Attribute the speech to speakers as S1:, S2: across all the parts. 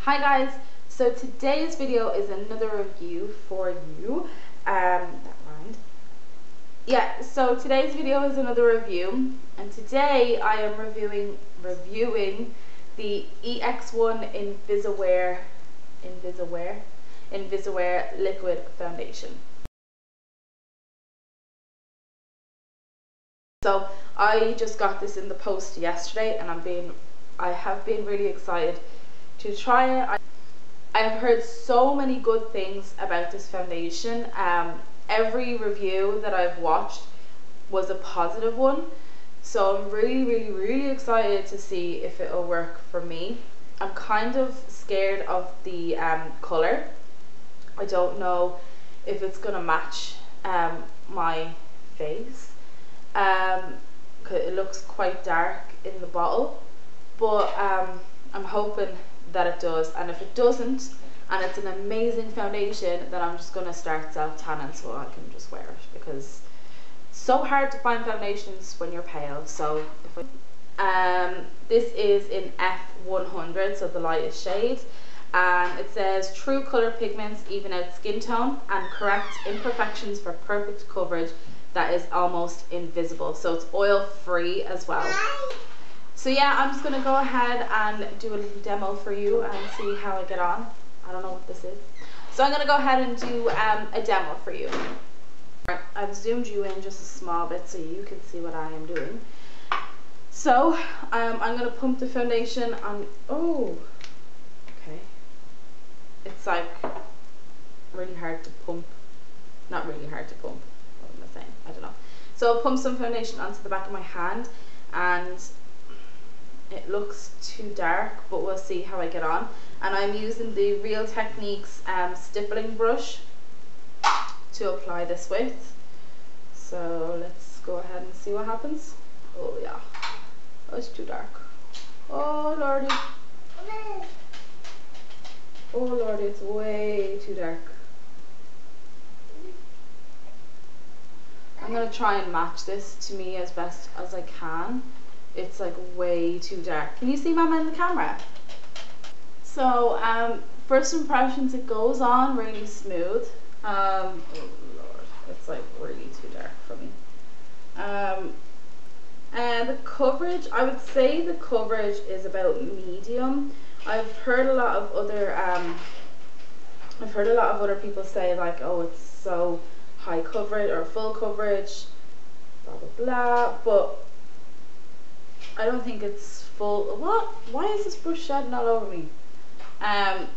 S1: Hi guys, so today's video is another review for you. That rhymed. Yeah, so today's video is another review, and today I am reviewing the EX1 Invisiwear Liquid Foundation. So I just got this in the post yesterday, and I have been really excited to try it. I have heard so many good things about this foundation. Every review that I've watched was a positive one, so I'm really excited to see if it'll work for me. I'm kind of scared of the color. I don't know if it's gonna match my face. It looks quite dark in the bottle, but I'm hoping that it does, and if it doesn't and it's an amazing foundation, then I'm just gonna start self-tanning so I can just wear it, because it's so hard to find foundations when you're pale. So if this is in F100, so the lightest shade, and it says true color pigments even out skin tone and correct imperfections for perfect coverage that is almost invisible. So it's oil free as well. So yeah, I'm just gonna go ahead and do a little demo for you and see how I get on. I don't know what this is. So I'm gonna go ahead and do a demo for you. I've zoomed you in just a small bit so you can see what I am doing. So I'm gonna pump the foundation on. Oh, okay. It's like really hard to pump. Not really hard to pump. What am I saying? I don't know. So I'll pump some foundation onto the back of my hand, and it looks too dark, but we'll see how I get on. And I'm using the ReelBeautyxox stippling brush to apply this with. So let's go ahead and see what happens. Oh yeah, oh, it's too dark. Oh lordy, oh lordy, it's way too dark. I'm gonna try and match this to me as best as I can. It's like way too dark. Can you see Mama in the camera? So first impressions, it goes on really smooth. Oh lord, it's like really too dark for me. And the coverage, I would say the coverage is about medium. I've heard a lot of other people say like, oh, it's so high coverage or full coverage, blah blah blah, but I don't think it's full. What? Why is this brush shedding all over me? I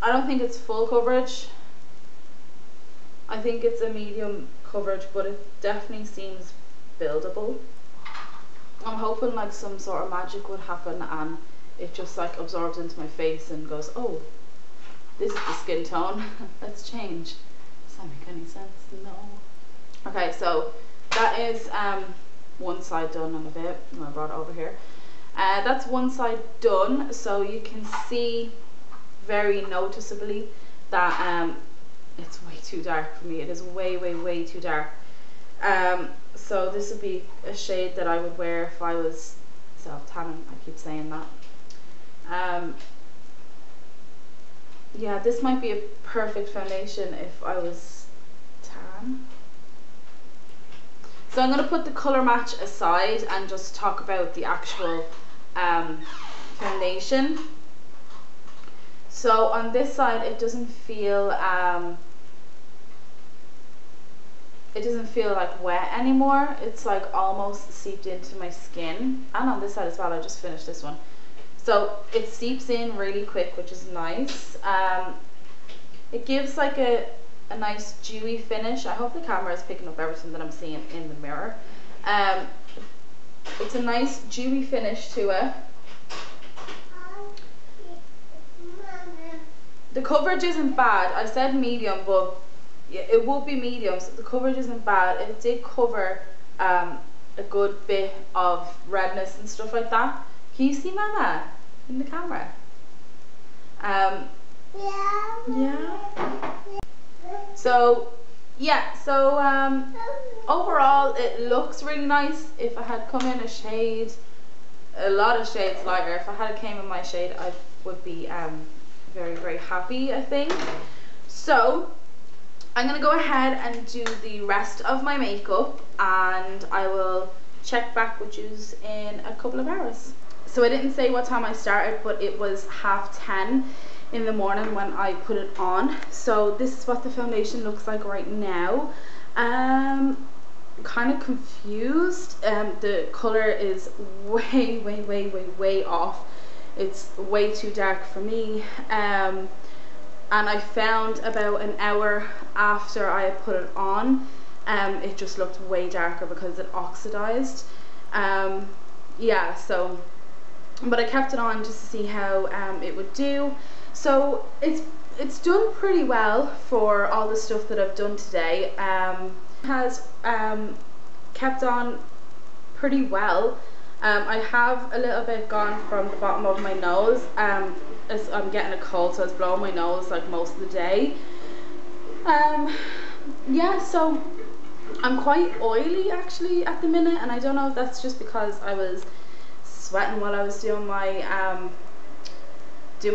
S1: don't think it's full coverage. I think it's a medium coverage, but it definitely seems buildable. I'm hoping like some sort of magic would happen and it just like absorbs into my face and goes, oh, this is the skin tone. Let's change. Does that make any sense? No. Okay, so that is one side done on a bit. I brought it over here. That's one side done, so you can see very noticeably that it's way too dark for me. It is way too dark. So this would be a shade that I would wear if I was self-tanning. I keep saying that. Yeah, this might be a perfect foundation if I was tan. So I'm going to put the colour match aside and just talk about the actual foundation. So on this side, it doesn't feel like wet anymore. It's like almost seeped into my skin. And on this side as well, I just finished this one. So it seeps in really quick, which is nice. It gives like a nice dewy finish. I hope the camera is picking up everything that I'm seeing in the mirror. It's a nice dewy finish to it. The coverage isn't bad. I said medium, but it would be medium, so the coverage isn't bad. It did cover a good bit of redness and stuff like that. Can you see Mama in the camera? Yeah. So yeah, so overall it looks really nice. If I had come in a lot of shades lighter, if I had came in my shade, I would be very, very happy, I think. So I'm gonna go ahead and do the rest of my makeup, and I will check back with you in a couple of hours. So I didn't say what time I started, but it was 10:30 in the morning when I put it on. So this is what the foundation looks like right now. Kind of confused. The color is way off. It's way too dark for me. And I found about an hour after I had put it on, it just looked way darker because it oxidized. Yeah, so, but I kept it on just to see how it would do. So it's done pretty well for all the stuff that I've done today. Has kept on pretty well. I have a little bit gone from the bottom of my nose. As I'm getting a cold, so it's blowing my nose like most of the day. Yeah, so I'm quite oily actually at the minute, and I don't know if that's just because I was sweating while I was doing my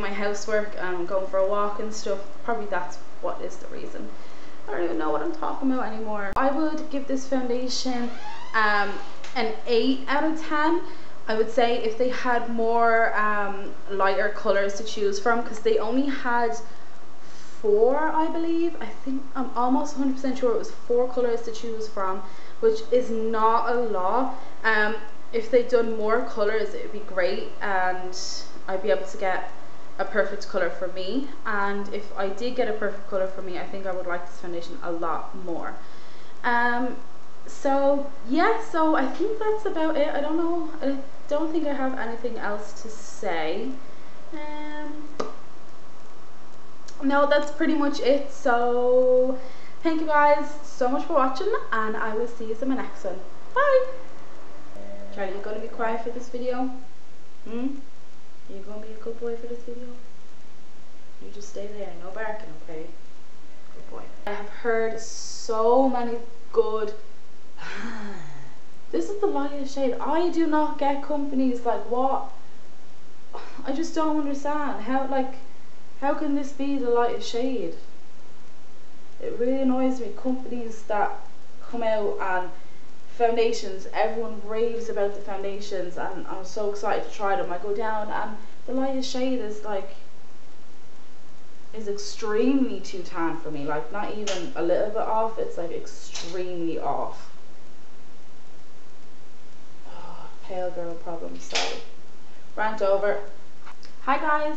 S1: housework and going for a walk and stuff. Probably that's what is the reason. I don't even know what I'm talking about anymore. I would give this foundation an 8 out of 10. I would say if they had more lighter colors to choose from, because they only had 4, I believe. I think I'm almost 100% sure it was 4 colors to choose from, which is not a lot. If they'd done more colors, it would be great, and I'd be able to get a perfect color for me. And if I did get a perfect color for me, I think I would like this foundation a lot more. So yeah, so I think that's about it. I don't know, I don't think I have anything else to say. No, that's pretty much it. So thank you guys so much for watching, and I will see you in my next one. Bye. Charlie, you gonna be quiet for this video? You gonna be a good boy for this video? You just stay there, no barking, okay? Good boy. I have heard so many good this is the lightest shade. I do not get companies like, what? I just don't understand how can this be the lightest shade? It really annoys me, companies that come out and foundations, everyone raves about the foundations, and I'm so excited to try them. I go down and the lightest shade is extremely too tan for me, like not even a little bit off, it's like extremely off. Pale girl problem, sorry. Rant over. Hi guys.